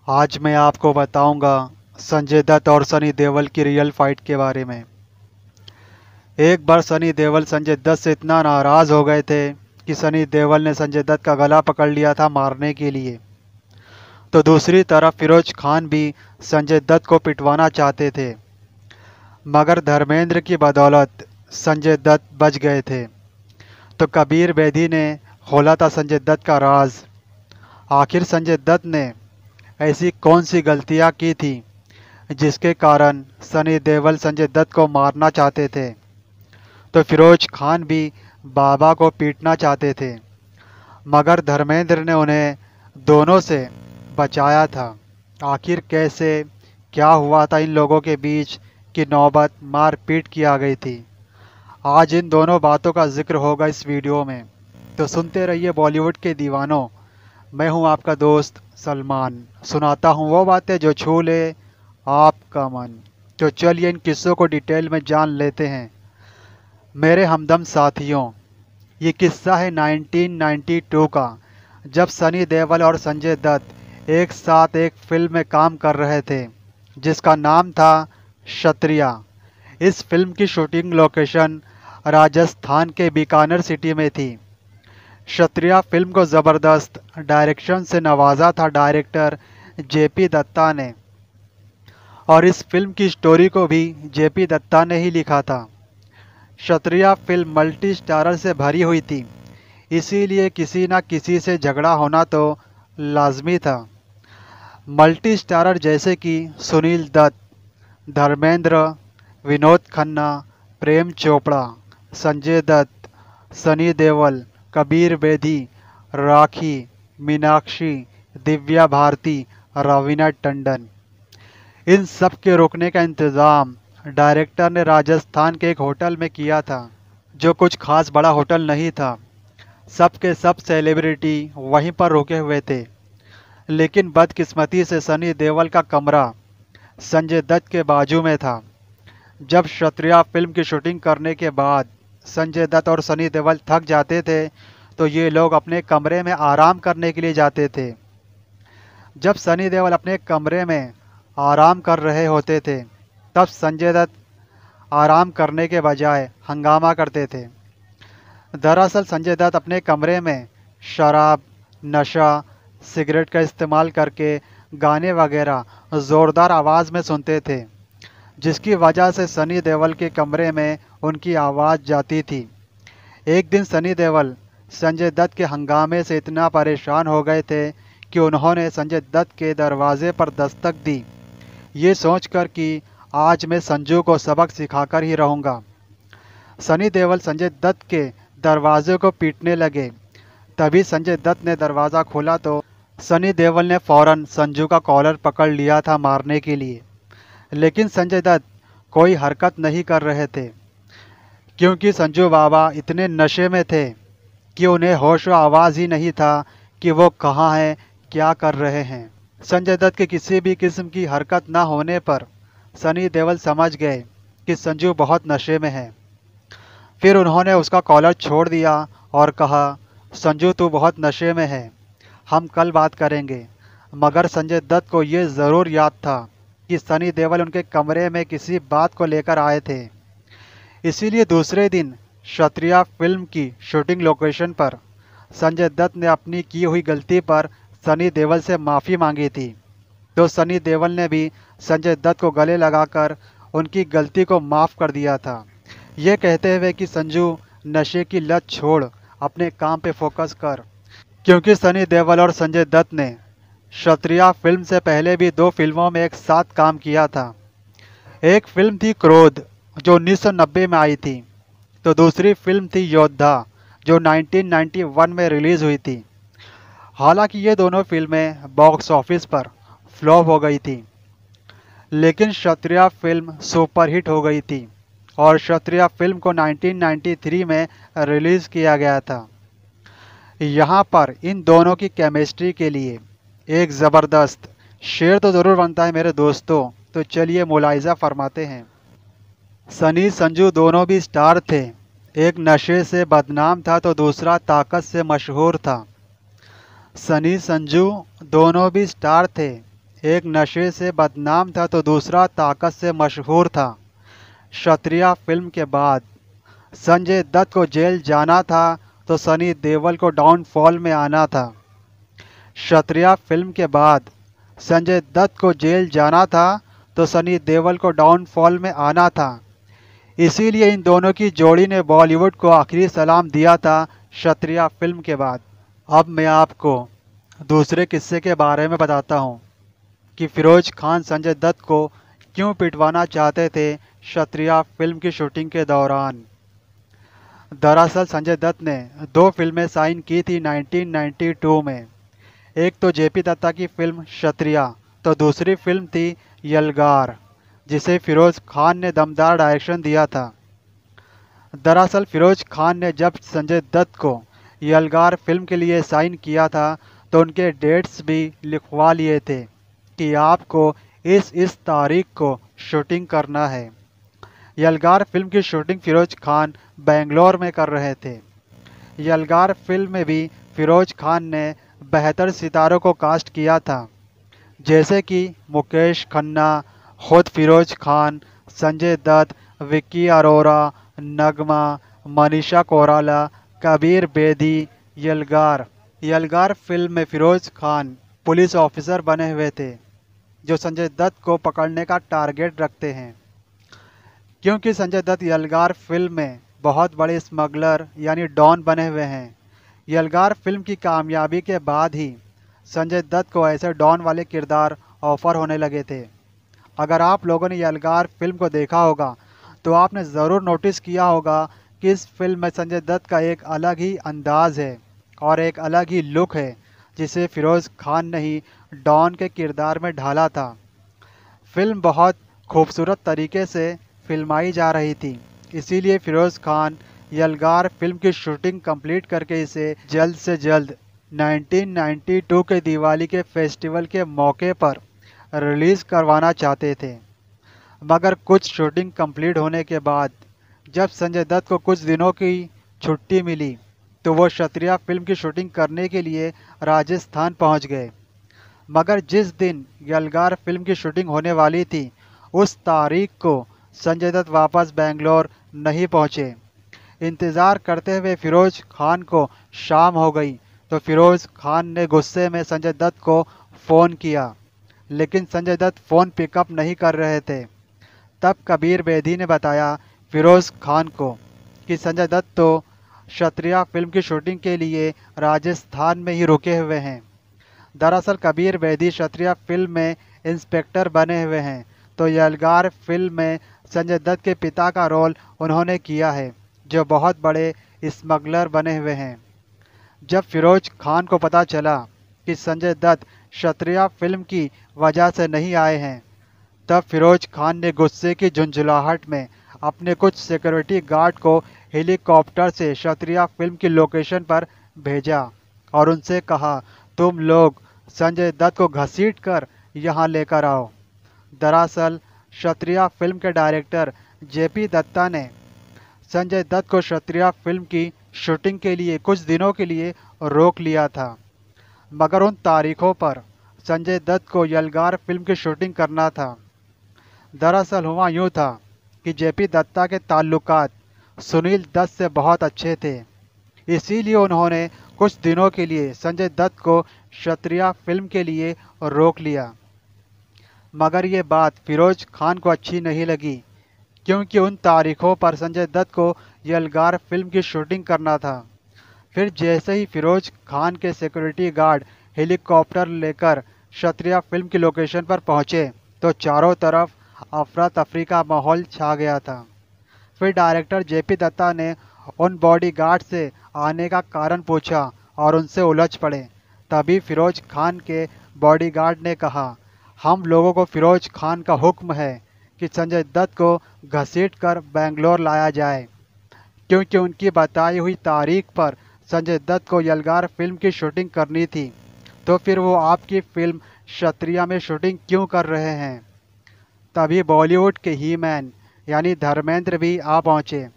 आज मैं आपको बताऊंगा संजय दत्त और सनी देओल की रियल फाइट के बारे में। एक बार सनी देओल संजय दत्त से इतना नाराज़ हो गए थे कि सनी देओल ने संजय दत्त का गला पकड़ लिया था मारने के लिए। तो दूसरी तरफ फिरोज खान भी संजय दत्त को पिटवाना चाहते थे, मगर धर्मेंद्र की बदौलत संजय दत्त बच गए थे। तो कबीर बेदी ने खोला था संजय दत्त का राज। आखिर संजय दत्त ने ऐसी कौन सी गलतियां की थी जिसके कारण सनी देओल संजय दत्त को मारना चाहते थे। तो फिरोज खान भी बाबा को पीटना चाहते थे, मगर धर्मेंद्र ने उन्हें दोनों से बचाया था। आखिर कैसे क्या हुआ था इन लोगों के बीच कि नौबत मारपीट की आ गई थी। आज इन दोनों बातों का जिक्र होगा इस वीडियो में। तो सुनते रहिए बॉलीवुड के दीवानों। मैं हूं आपका दोस्त सलमान, सुनाता हूं वो बातें जो छू ले आपका मन। तो चलिए इन किस्सों को डिटेल में जान लेते हैं। मेरे हमदम साथियों, ये किस्सा है 1992 का, जब सनी देओल और संजय दत्त एक साथ एक फिल्म में काम कर रहे थे जिसका नाम था क्षत्रिया। इस फिल्म की शूटिंग लोकेशन राजस्थान के बीकानेर सिटी में थी। क्षत्रिया फिल्म को ज़बरदस्त डायरेक्शन से नवाजा था डायरेक्टर जेपी दत्ता ने, और इस फिल्म की स्टोरी को भी जेपी दत्ता ने ही लिखा था। क्षत्रिया फिल्म मल्टी स्टारर से भरी हुई थी, इसीलिए किसी न किसी से झगड़ा होना तो लाजमी था। मल्टी स्टारर जैसे कि सुनील दत्त, धर्मेंद्र, विनोद खन्ना, प्रेम चोपड़ा, संजय दत्त, सनी देओल, कबीर बेदी, राखी, मीनाक्षी, दिव्या भारती, रवीना टंडन, इन सब के रुकने का इंतज़ाम डायरेक्टर ने राजस्थान के एक होटल में किया था, जो कुछ खास बड़ा होटल नहीं था। सब के सब सेलिब्रिटी वहीं पर रुके हुए थे, लेकिन बदकिस्मती से सनी देओल का कमरा संजय दत्त के बाजू में था। जब क्षत्रिया फिल्म की शूटिंग करने के बाद संजय दत्त और सनी देओल थक जाते थे तो ये लोग अपने कमरे में आराम करने के लिए जाते थे। जब सनी देओल अपने कमरे में आराम कर रहे होते थे तब संजय दत्त आराम करने के बजाय हंगामा करते थे। दरअसल संजय दत्त अपने कमरे में शराब, नशा, सिगरेट का इस्तेमाल करके गाने वगैरह ज़ोरदार आवाज़ में सुनते थे, जिसकी वजह से सनी देओल के कमरे में उनकी आवाज़ जाती थी। एक दिन सनी देओल संजय दत्त के हंगामे से इतना परेशान हो गए थे कि उन्होंने संजय दत्त के दरवाजे पर दस्तक दी, ये सोचकर कि आज मैं संजू को सबक सिखाकर ही रहूँगा। सनी देओल संजय दत्त के दरवाजे को पीटने लगे। तभी संजय दत्त ने दरवाज़ा खोला तो सनी देओल ने फ़ौरन संजू का कॉलर पकड़ लिया था मारने के लिए, लेकिन संजय दत्त कोई हरकत नहीं कर रहे थे, क्योंकि संजू बाबा इतने नशे में थे कि उन्हें होश व आवाज़ ही नहीं था कि वो कहाँ हैं, क्या कर रहे हैं। संजय दत्त के किसी भी किस्म की हरकत ना होने पर सनी देओल समझ गए कि संजू बहुत नशे में है। फिर उन्होंने उसका कॉलर छोड़ दिया और कहा, संजू तू बहुत नशे में है, हम कल बात करेंगे। मगर संजय दत्त को ये ज़रूर याद था कि सनी देओल उनके कमरे में किसी बात को लेकर आए थे। इसीलिए दूसरे दिन क्षत्रिया फिल्म की शूटिंग लोकेशन पर संजय दत्त ने अपनी की हुई गलती पर सनी देओल से माफ़ी मांगी थी। तो सनी देओल ने भी संजय दत्त को गले लगाकर उनकी गलती को माफ़ कर दिया था, ये कहते हुए कि संजू नशे की लत छोड़, अपने काम पे फोकस कर। क्योंकि सनी देओल और संजय दत्त ने क्षत्रिया फिल्म से पहले भी 2 फिल्मों में एक साथ काम किया था। एक फिल्म थी क्रोध जो 1990 में आई थी, तो दूसरी फिल्म थी योद्धा जो 1991 में रिलीज़ हुई थी। हालांकि ये दोनों फिल्में बॉक्स ऑफिस पर फ्लॉप हो गई थी, लेकिन क्षत्रिया फिल्म सुपरहिट हो गई थी और क्षत्रिया फिल्म को 1993 में रिलीज़ किया गया था। यहाँ पर इन दोनों की केमिस्ट्री के लिए एक ज़बरदस्त शेर तो ज़रूर बनता है मेरे दोस्तों। तो चलिए मुलाहिज़ा फरमाते हैं। सनी संजू दोनों भी स्टार थे, एक नशे से बदनाम था तो दूसरा ताकत से मशहूर था। सनी संजू दोनों भी स्टार थे, एक नशे से बदनाम था तो दूसरा ताकत से मशहूर था। क्षत्रिया फिल्म के बाद संजय दत्त को जेल जाना था तो सनी देओल को डाउनफॉल में आना था। क्षत्रिया फिल्म के बाद संजय दत्त को जेल जाना था तो सनी देओल को डाउनफॉल में आना था। इसीलिए इन दोनों की जोड़ी ने बॉलीवुड को आखिरी सलाम दिया था क्षत्रिया फिल्म के बाद। अब मैं आपको दूसरे किस्से के बारे में बताता हूँ कि फिरोज खान संजय दत्त को क्यों पिटवाना चाहते थे क्षत्रिया फिल्म की शूटिंग के दौरान। दरअसल संजय दत्त ने दो फिल्में साइन की थी 1992 में। एक तो जेपी दत्ता की फिल्म क्षत्रिया तो दूसरी फिल्म थी यलगार, जिसे फिरोज खान ने दमदार डायरेक्शन दिया था। दरअसल फिरोज खान ने जब संजय दत्त को यलगार फिल्म के लिए साइन किया था तो उनके डेट्स भी लिखवा लिए थे कि आपको इस तारीख को शूटिंग करना है। यलगार फिल्म की शूटिंग फिरोज खान बेंगलोर में कर रहे थे। यलगार फिल्म में भी फिरोज खान ने बेहतर सितारों को कास्ट किया था, जैसे कि मुकेश खन्ना, खुद फिरोज खान, संजय दत्त, विक्की अरोरा, नगमा, मनीषा कोइराला, कबीर बेदी। यलगार फिल्म में फिरोज खान पुलिस ऑफिसर बने हुए थे जो संजय दत्त को पकड़ने का टारगेट रखते हैं। क्योंकि संजय दत्त यलगार फिल्म में बहुत बड़े स्मगलर यानी डॉन बने हुए हैं। यलगार फिल्म की कामयाबी के बाद ही संजय दत्त को ऐसे डॉन वाले किरदार ऑफर होने लगे थे। अगर आप लोगों ने यलगार फिल्म को देखा होगा तो आपने ज़रूर नोटिस किया होगा कि इस फिल्म में संजय दत्त का एक अलग ही अंदाज है और एक अलग ही लुक है, जिसे फिरोज खान ने ही डॉन के किरदार में ढाला था। फिल्म बहुत खूबसूरत तरीके से फिल्माई जा रही थी, इसीलिए फिरोज खान यलगार फिल्म की शूटिंग कंप्लीट करके इसे जल्द से जल्द 1992 के दिवाली के फेस्टिवल के मौके पर रिलीज़ करवाना चाहते थे। मगर कुछ शूटिंग कंप्लीट होने के बाद जब संजय दत्त को कुछ दिनों की छुट्टी मिली तो वो क्षत्रिया फिल्म की शूटिंग करने के लिए राजस्थान पहुंच गए। मगर जिस दिन यलगार फिल्म की शूटिंग होने वाली थी उस तारीख को संजय दत्त वापस बेंगलोर नहीं पहुंचे। इंतज़ार करते हुए फिरोज खान को शाम हो गई तो फिरोज खान ने गुस्से में संजय दत्त को फ़ोन किया, लेकिन संजय दत्त फ़ोन पिकअप नहीं कर रहे थे। तब कबीर बेदी ने बताया फिरोज खान को कि संजय दत्त तो क्षत्रिया फिल्म की शूटिंग के लिए राजस्थान में ही रुके हुए हैं। दरअसल कबीर बेदी क्षत्रिया फिल्म में इंस्पेक्टर बने हुए हैं तो यलगार फिल्म में संजय दत्त के पिता का रोल उन्होंने किया है, जो बहुत बड़े स्मगलर बने हुए हैं। जब फिरोज खान को पता चला कि संजय दत्त क्षत्रिया फिल्म की वजह से नहीं आए हैं, तब फिरोज खान ने गुस्से की झुंझुलाहट में अपने कुछ सिक्योरिटी गार्ड को हेलीकॉप्टर से क्षत्रिया फिल्म की लोकेशन पर भेजा और उनसे कहा, तुम लोग संजय दत्त को घसीट कर यहाँ लेकर आओ। दरअसल क्षत्रिया फिल्म के डायरेक्टर जेपी दत्ता ने संजय दत्त को क्षत्रिया फिल्म की शूटिंग के लिए कुछ दिनों के लिए रोक लिया था, मगर उन तारीखों पर संजय दत्त को यलगार फिल्म की शूटिंग करना था। दरअसल हुआ यूँ था कि जेपी दत्ता के ताल्लुकात सुनील दत्त से बहुत अच्छे थे, इसीलिए उन्होंने कुछ दिनों के लिए संजय दत्त को क्षत्रिया फिल्म के लिए रोक लिया। मगर ये बात फिरोज खान को अच्छी नहीं लगी, क्योंकि उन तारीखों पर संजय दत्त को यलगार फिल्म की शूटिंग करना था। फिर जैसे ही फिरोज खान के सिक्योरिटी गार्ड हेलीकॉप्टर लेकर क्षत्रिया फिल्म की लोकेशन पर पहुंचे तो चारों तरफ अफरा तफरी का माहौल छा गया था। फिर डायरेक्टर जेपी दत्ता ने उन बॉडीगार्ड से आने का कारण पूछा और उनसे उलझ पड़े। तभी फिरोज खान के बॉडीगार्ड ने कहा, हम लोगों को फिरोज खान का हुक्म है कि संजय दत्त को घसीट कर बेंगलोर लाया जाए, क्योंकि उनकी बताई हुई तारीख पर संजय दत्त को यलगार फिल्म की शूटिंग करनी थी। तो फिर वो आपकी फिल्म क्षत्रिया में शूटिंग क्यों कर रहे हैं। तभी बॉलीवुड के ही मैन यानी धर्मेंद्र भी आ पहुँचे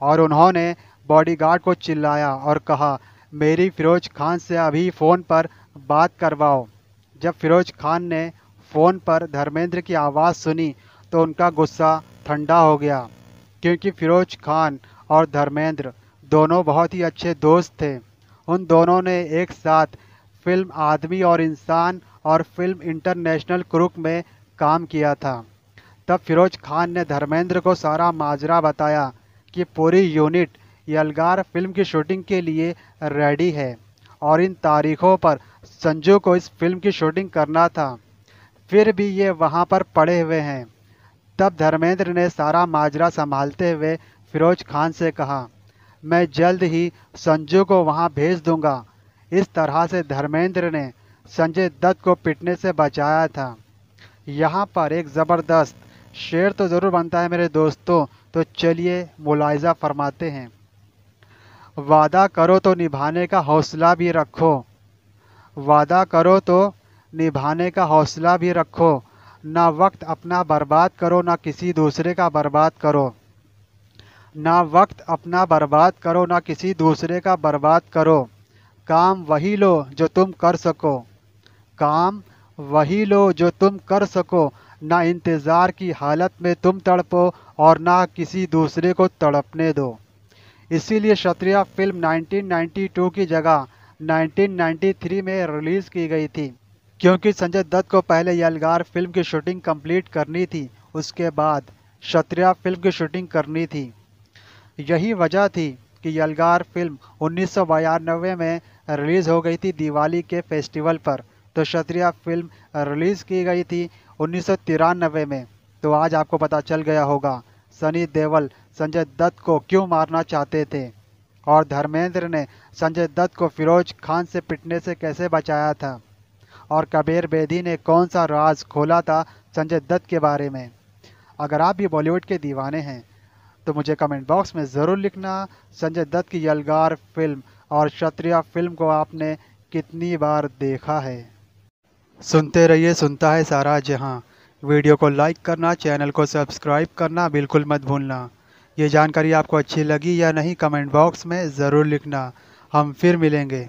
और उन्होंने बॉडीगार्ड को चिल्लाया और कहा, मेरी फिरोज खान से अभी फ़ोन पर बात करवाओ। जब फिरोज खान ने फ़ोन पर धर्मेंद्र की आवाज़ सुनी तो उनका गुस्सा ठंडा हो गया, क्योंकि फिरोज खान और धर्मेंद्र दोनों बहुत ही अच्छे दोस्त थे। उन दोनों ने एक साथ फिल्म आदमी और इंसान और फिल्म इंटरनेशनल क्रूक में काम किया था। तब फिरोज खान ने धर्मेंद्र को सारा माजरा बताया कि पूरी यूनिट यलगार फिल्म की शूटिंग के लिए रेडी है और इन तारीखों पर संजू को इस फिल्म की शूटिंग करना था, फिर भी ये वहाँ पर पड़े हुए हैं। तब धर्मेंद्र ने सारा माजरा संभालते हुए फिरोज खान से कहा, मैं जल्द ही संजू को वहाँ भेज दूंगा। इस तरह से धर्मेंद्र ने संजय दत्त को पिटने से बचाया था। यहाँ पर एक ज़बरदस्त शेर तो ज़रूर बनता है मेरे दोस्तों, तो चलिए मुलाहिज़ा फरमाते हैं। वादा करो तो निभाने का हौसला भी रखो, वादा करो तो निभाने का हौसला भी रखो, ना वक्त अपना बर्बाद करो ना किसी दूसरे का बर्बाद करो, ना वक्त अपना बर्बाद करो ना किसी दूसरे का बर्बाद करो। काम वही लो जो तुम कर सको, काम वही लो जो तुम कर सको, ना इंतज़ार की हालत में तुम तड़पो और ना किसी दूसरे को तड़पने दो। इसीलिए क्षत्रिय फिल्म 1992 की जगह 1993 में रिलीज़ की गई थी, क्योंकि संजय दत्त को पहले यलगार फिल्म की शूटिंग कंप्लीट करनी थी, उसके बाद क्षत्रिय फिल्म की शूटिंग करनी थी। यही वजह थी कि यलगार फिल्म 1992 में रिलीज़ हो गई थी दिवाली के फेस्टिवल पर, तो क्षत्रिय फिल्म रिलीज़ की गई थी 1993 में। तो आज आपको पता चल गया होगा सनी देओल संजय दत्त को क्यों मारना चाहते थे और धर्मेंद्र ने संजय दत्त को फिरोज खान से पिटने से कैसे बचाया था, और कबीर बेदी ने कौन सा राज खोला था संजय दत्त के बारे में। अगर आप भी बॉलीवुड के दीवाने हैं तो मुझे कमेंट बॉक्स में ज़रूर लिखना, संजय दत्त की यलगार फिल्म और क्षत्रिय फिल्म को आपने कितनी बार देखा है। सुनते रहिए सुनता है सारा जहां। वीडियो को लाइक करना, चैनल को सब्सक्राइब करना बिल्कुल मत भूलना। ये जानकारी आपको अच्छी लगी या नहीं कमेंट बॉक्स में ज़रूर लिखना। हम फिर मिलेंगे।